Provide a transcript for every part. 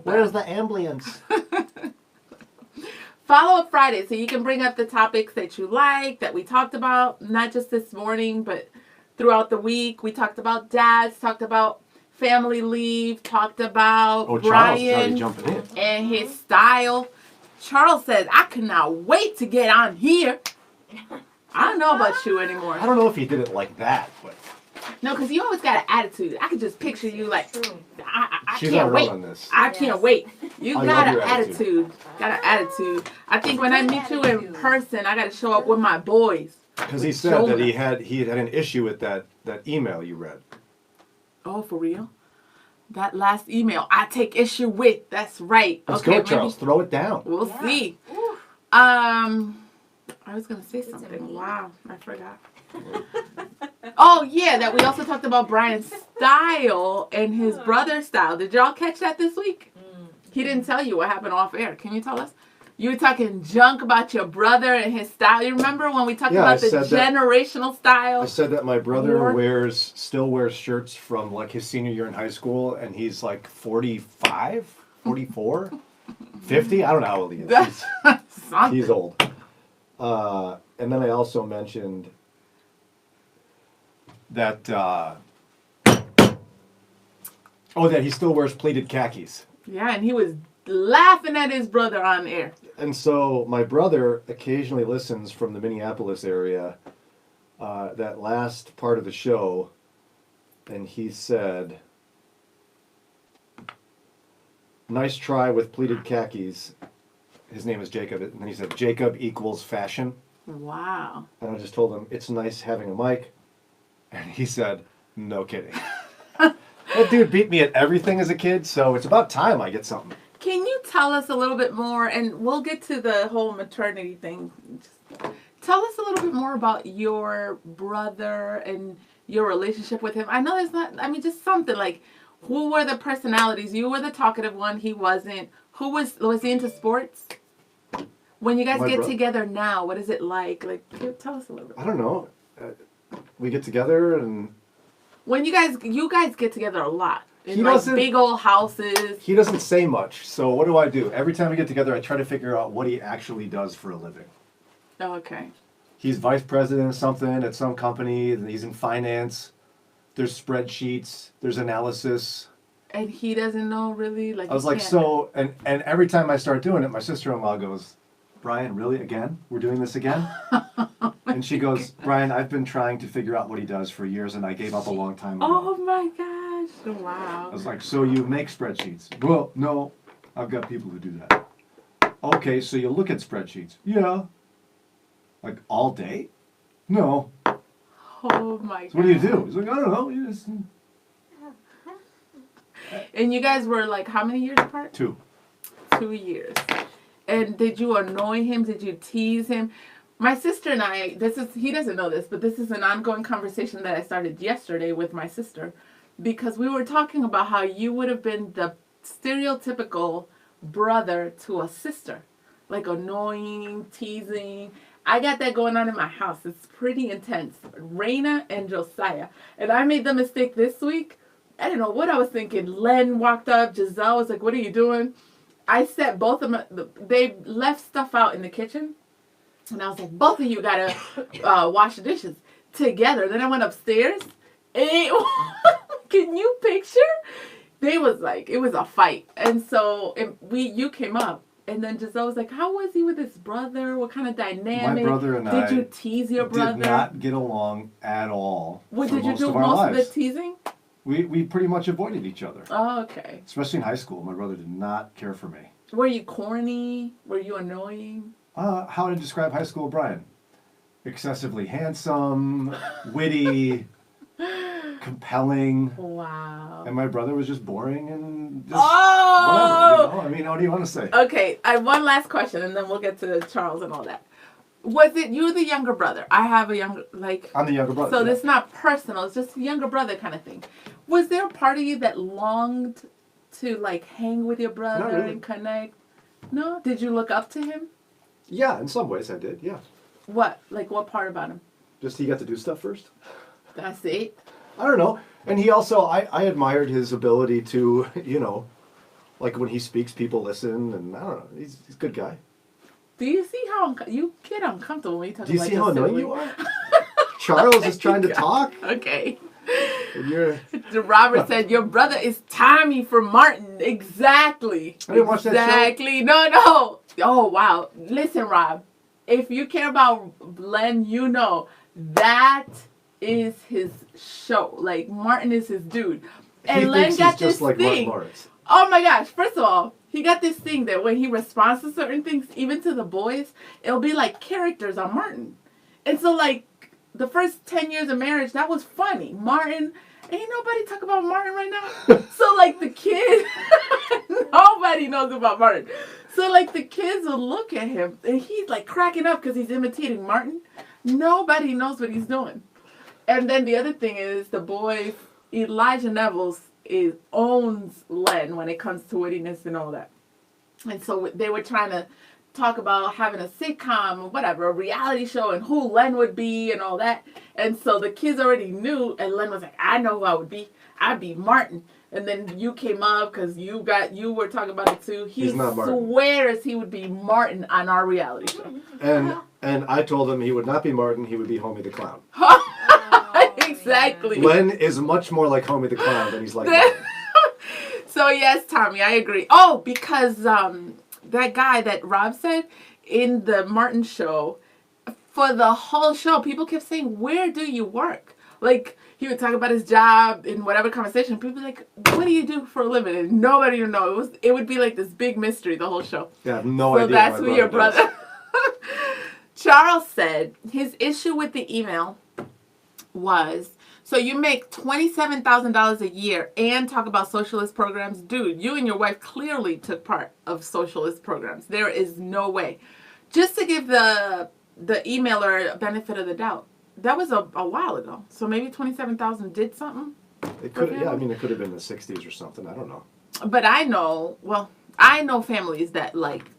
about that. Where's the ambulance? Follow-up Friday, so you can bring up the topics that you like, that we talked about, not just this morning, but throughout the week. We talked about dads, talked about family leave, talked about Brian jumping in. and his style. Charles says, I cannot wait to get on here. I don't know about you anymore. I don't know if he did it like that, but... No, because you always got an attitude. I could just picture you like, I She's can't not wait. wrong on this. I can't wait. You I got love an your attitude. Got an attitude. I think when I meet you in person, I got to show up with my boys. Because he said that he had an issue with that email you read. Oh, for real? That last email, I take issue with. That's right. Let's okay, go, Charles. Throw it down. We'll see. I was gonna say something. Wow, I forgot. Oh yeah, that we also talked about Brian's style and his brother's style. Did y'all catch that this week? He didn't tell you what happened off air. Can you tell us? You were talking junk about your brother and his style. You remember when we talked about the generational style? I said that my brother still wears shirts from like his senior year in high school, and he's like 45, 44, 50. I don't know how old he is. He's old. And then I also mentioned that that he still wears pleated khakis. Yeah, and he was laughing at his brother on air. And so my brother occasionally listens from the Minneapolis area, that last part of the show, and he said, nice try with pleated khakis. His name is Jacob, and then he said, Jacob equals fashion. Wow. And I just told him, it's nice having a mic. And he said, no kidding. That dude beat me at everything as a kid, so it's about time I get something. Can you tell us a little bit more, and we'll get to the whole maternity thing. Tell us a little bit more about your brother and your relationship with him. I know there's not, just something like, who were the personalities? You were the talkative one, he wasn't. Who was he into sports? When you guys get together now, what is it like? Like, tell us a little bit. I don't know. We get together and... When you guys get together a lot. In like big old houses. He doesn't say much. So what do? Every time we get together, I try to figure out what he actually does for a living. Oh, okay. He's vice president of something at some company. He's in finance. There's spreadsheets. There's analysis. And he doesn't know really? Like, I was like, so... And every time I start doing it, my sister-in-law goes, Brian, really? Again? We're doing this again? And she goes, Brian, I've been trying to figure out what he does for years, and I gave up a long time ago. Oh, my gosh. Wow. I was like, so you make spreadsheets? Well, no. I've got people who do that. Okay, so you look at spreadsheets? Yeah. Like, all day? No. Oh, my God. So what do? He's like, I don't know. You just... And you guys were like, how many years apart? 2. 2 years. And did you annoy him? Did you tease him? My sister and I, he doesn't know this, but this is an ongoing conversation that I started yesterday with my sister, because we were talking about how you would have been the stereotypical brother to a sister. Like annoying, teasing. I got that going on in my house. It's pretty intense. Raina and Josiah. And I made the mistake this week. I didn't know what I was thinking. Len walked up. Giselle was like, what are you doing? I set both of them. They left stuff out in the kitchen. And I was like, both of you got to wash the dishes together. Then I went upstairs. And can you picture? They was like, it was a fight. And so you came up. And then Giselle was like, how was he with his brother? What kind of dynamic? My brother and Did you tease your brother? Did not get along at all. What did you do most of the teasing? We pretty much avoided each other. Oh, okay. Especially in high school. My brother did not care for me. Were you corny? Were you annoying? How would I describe high school Brian? Excessively handsome, witty, compelling. Wow. And my brother was just boring and just whatever, you know? What do you want to say? Okay, I have one last question, and then we'll get to Charles and all that. Was it you the younger brother? I have a younger, I'm the younger brother. So it's not personal. It's just younger brother kind of thing. Was there a part of you that longed to hang with your brother and connect? No? Did you look up to him? Yeah, in some ways I did, yeah. What? What part about him? Just he got to do stuff first. That's it? I don't know. And he also, I admired his ability to, Like when he speaks, people listen, and I don't know. He's a good guy. Do you see how you get uncomfortable when you talk about? Do you see how annoying you are? Charles is trying to talk. Okay. And you're... Robert said your brother is Tommy for Martin. Exactly. I didn't watch that show. Exactly. No. Oh wow. Listen, Rob. If you care about Len, you know that is his show. Like Martin is his dude. And Len got this thing. Oh my gosh. First of all, he got this thing that when he responds to certain things, even to the boys, it'll be like characters on Martin. And so like the first 10 years of marriage, that was funny. Martin, ain't nobody talk about Martin right now. So like the kids, nobody knows about Martin. So like the kids will look at him and he's like cracking up because he's imitating Martin. Nobody knows what he's doing. And then the other thing is the boys, Elijah Neville's owns Len when it comes to wittiness and all that. And so they were trying to talk about having a sitcom or whatever, a reality show, and who Len would be and all that. And so the kids already knew, and Len was like, I know who I would be. I'd be Martin. And then you came up because you were talking about it too. He swears he would be Martin on our reality show. And I told him he would not be Martin, he would be Homie the Clown. Exactly. Len is much more like Homie the Clown than he's like Martin. So yes, Tommy, I agree. Oh, because that guy that Rob said in the Martin show, for the whole show, people kept saying, where do you work? Like, he would talk about his job in whatever conversation. People would be like, what do you do for a living? And nobody would know. It would be like this big mystery, the whole show. Yeah, I have no idea. So that's who your brother. Charles said his issue with the email was, so you make $27,000 a year and talk about socialist programs? Dude, you and your wife clearly took part of socialist programs. There is no way. Just to give the emailer a benefit of the doubt, that was a while ago. So maybe $27,000 did something? It could, yeah, I mean, it could have been the 60s or something. I don't know. But I know families that like,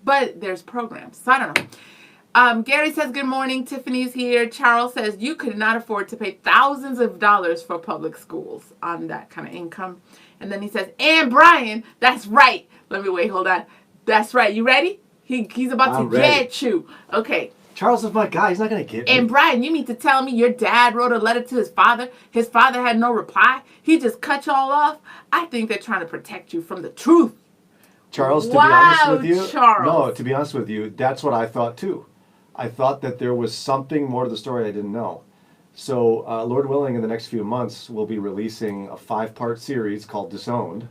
but there's programs. So I don't know. Gary says, good morning. Tiffany's here. Charles says, you could not afford to pay thousands of dollars for public schools on that kind of income. And then he says, and Brian, that's right. Hold on. That's right. You ready? He's about to get you. Okay. Charles is my guy. He's not going to get me. And Brian, you mean to tell me your dad wrote a letter to his father? His father had no reply? He just cut you all off? I think they're trying to protect you from the truth. Charles, to be honest with you, Charles. No, to be honest with you, that's what I thought too. I thought that there was something more to the story I didn't know. So, Lord willing, in the next few months, we'll be releasing a 5-part series called Disowned.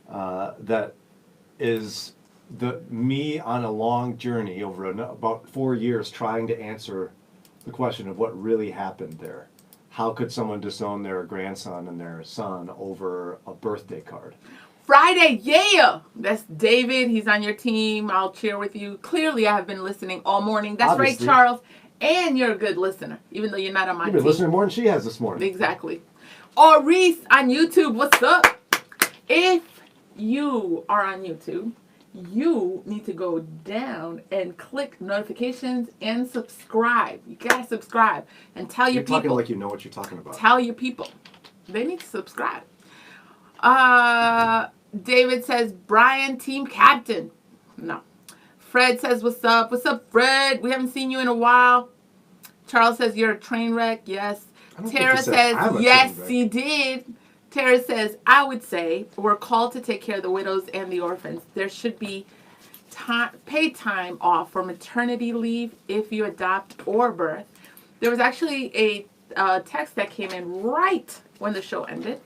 That is me on a long journey over about 4 years trying to answer the question of what really happened there. How could someone disown their grandson and their son over a birthday card? Friday, yeah! That's David. He's on your team. I'll cheer with you. Clearly, I have been listening all morning. That's obviously right, Charles. And you're a good listener, even though you're not on my team. You've been listening more than she has this morning. Exactly. Or Reese on YouTube. What's up? If you are on YouTube, you need to go down and click notifications and subscribe. You gotta subscribe and tell your people. You're talking like you know what you're talking about. Tell your people. They need to subscribe. David says, Brian, team captain. No. Fred says, what's up? What's up, Fred? We haven't seen you in a while. Charles says, you're a train wreck. Yes. Tara says, yes, he did. Tara says, I would say we're called to take care of the widows and the orphans. There should be paid time off for maternity leave if you adopt or birth. There was actually a text that came in right when the show ended.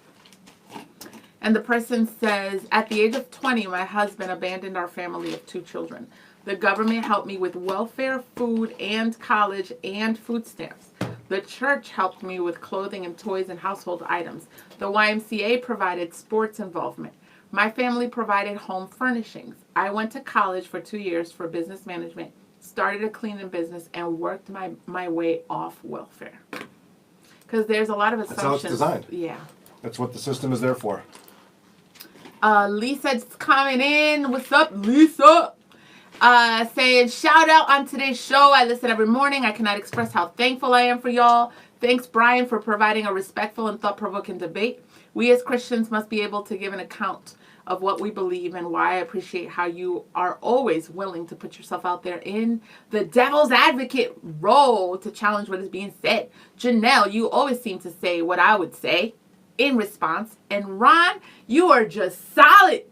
And the person says, at the age of 20, my husband abandoned our family of 2 children. The government helped me with welfare, food, and college, and food stamps. The church helped me with clothing and toys and household items. The YMCA provided sports involvement. My family provided home furnishings. I went to college for 2 years for business management, started a cleaning business, and worked my way off welfare. Because there's a lot of assumptions. That's how it's designed. Yeah. That's what the system is there for. Lisa's coming in. What's up, Lisa? Saying, shout out on today's show. I listen every morning. I cannot express how thankful I am for y'all. Thanks, Brian, for providing a respectful and thought-provoking debate. We as Christians must be able to give an account of what we believe and why I appreciate how you are always willing to put yourself out there in the devil's advocate role to challenge what is being said. Jannelle, you always seem to say what I would say in response. And Ron, you are just solid.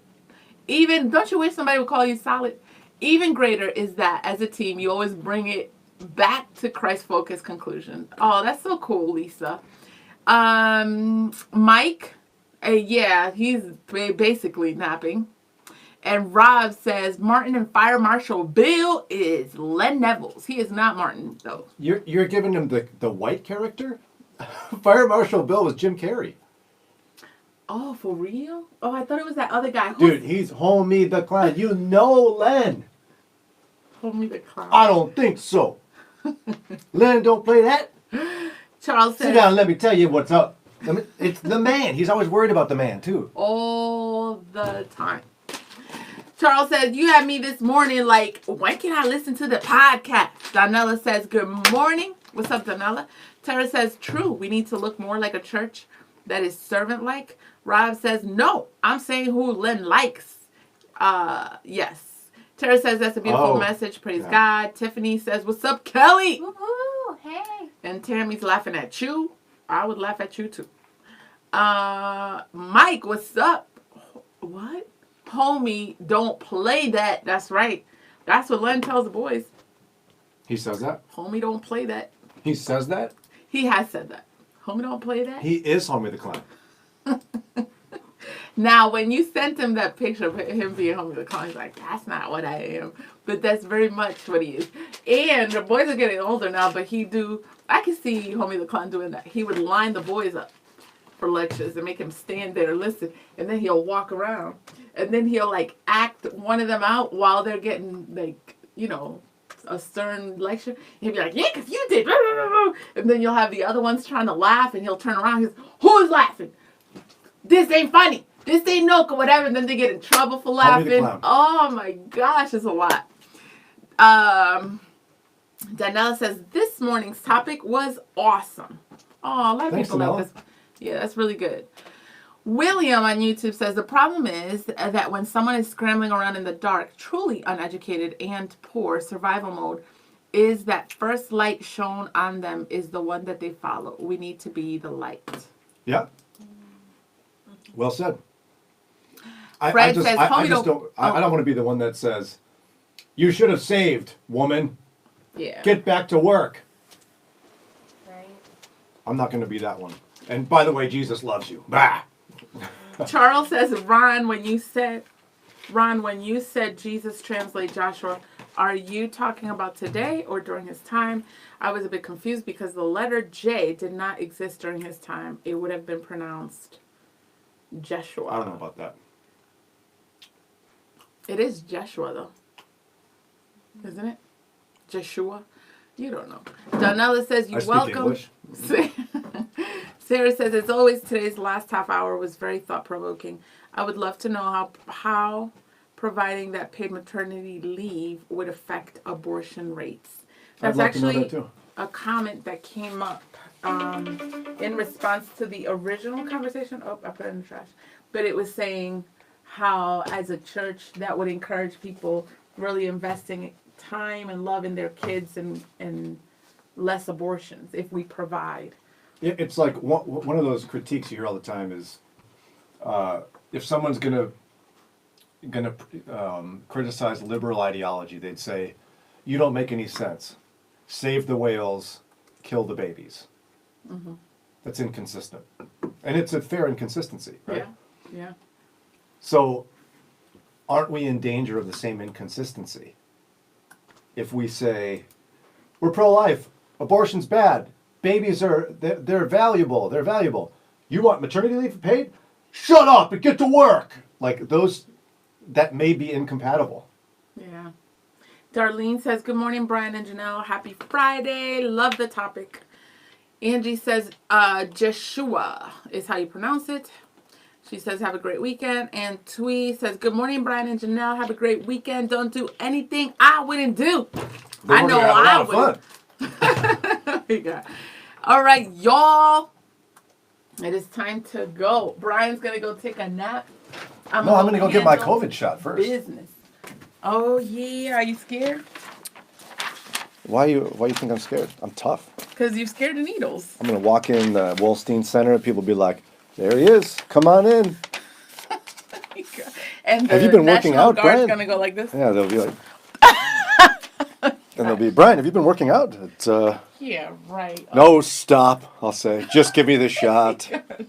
Even, don't you wish somebody would call you solid? Even greater is that as a team, you always bring it back to Christ-focused conclusions. Oh, that's so cool, Lisa. Mike, yeah, he's basically napping. And Rob says Martin and Fire Marshal Bill is Len Neville's. He is not Martin, though. You're giving him the white character? Fire Marshal Bill was Jim Carrey. Oh, for real? Oh, I thought it was that other guy. Dude, he's Homie the Clown. You know Len. Homie the Clown. I don't think so. Len, don't play that. Charles says, sit down and let me tell you what's up. It's the man. He's always worried about the man, too. All the time. Charles says, you had me this morning like, when can I listen to the podcast? Donella says, good morning. What's up, Donella? Tara says, true. We need to look more like a church that is servant-like. Rob says, no. I'm saying who Len likes. Yes. Tara says, that's a beautiful message. Praise God. Tiffany says, what's up, Kelly? Woohoo. Hey. And Tammy's laughing at you. I would laugh at you, too. Mike, what's up? What? Homie, don't play that. That's right. That's what Len tells the boys. He says that? Homie, don't play that. He says that? He has said that. Homie, don't play that. He is Homie the Clown. Now, when you sent him that picture of him being Homie the Clown, he's like, that's not what I am. But that's very much what he is. And the boys are getting older now, but I can see Homie the Clown doing that. He would line the boys up for lectures and make them stand there and listen. And then he'll walk around. And then he'll, like, act one of them out while they're getting, like, you know, a stern lecture. He'll be like, yeah, because you did. And then you'll have the other ones trying to laugh, and he'll turn around and he's, who's laughing? This ain't funny. This ain't no or whatever. And then they get in trouble for laughing. Oh, my gosh, it's a lot. Daniela says, this morning's topic was awesome. Oh, a lot of people like this. Yeah, that's really good. William on YouTube says, the problem is that when someone is scrambling around in the dark, truly uneducated and poor, survival mode, is that first light shown on them is the one that they follow. We need to be the light. Yeah. Well said. Fred says, I don't want to be the one that says, you should have saved, woman. Yeah. Get back to work. Right. I'm not going to be that one. And by the way, Jesus loves you. Bah. Charles says, Ron, when you said Jesus translate Joshua, are you talking about today or during his time? I was a bit confused because the letter J did not exist during his time. It would have been pronounced Jeshua. I don't know about that. It is Jeshua, though. Isn't it? Jeshua? You don't know. Donella says, you welcome. Sarah says, as always, today's last half hour was very thought-provoking. I would love to know how providing that paid maternity leave would affect abortion rates. That's actually a comment that came up in response to the original conversation. Oh, I put it in the trash. But it was saying how, as a church, that would encourage people really investing time and love in their kids and less abortions if we provide. Yeah, it's like one of those critiques you hear all the time is if someone's gonna criticize liberal ideology, they'd say, you don't make any sense. Save the whales, kill the babies. Mm-hmm. That's inconsistent. And it's a fair inconsistency, right? Yeah, yeah. So aren't we in danger of the same inconsistency? If we say, we're pro-life, abortion's bad, babies they're valuable. You want maternity leave paid? Shut up and get to work. Like those, that may be incompatible. Yeah. Darlene says, good morning, Brian and Jannelle. Happy Friday. Love the topic. Angie says, Jeshua is how you pronounce it. She says, have a great weekend. And Twee says, good morning, Brian and Jannelle. Have a great weekend. Don't do anything I wouldn't do. I know I would. Yeah. All right, y'all. It is time to go. Brian's going to go take a nap. I'm No, I'm gonna go get my handle COVID shot first. business. Oh yeah, are you scared? Why you think I'm scared? I'm tough. Because you're scared of needles. I'm gonna walk in the Wolstein Center and people be like, there he is, come on in. And the Have you been working National out, Guard's Brian? gonna go like this. Yeah, they'll be like, and they'll be, Brian, have you been working out? It's Yeah, right. no, stop, I'll say. Just give me the shot.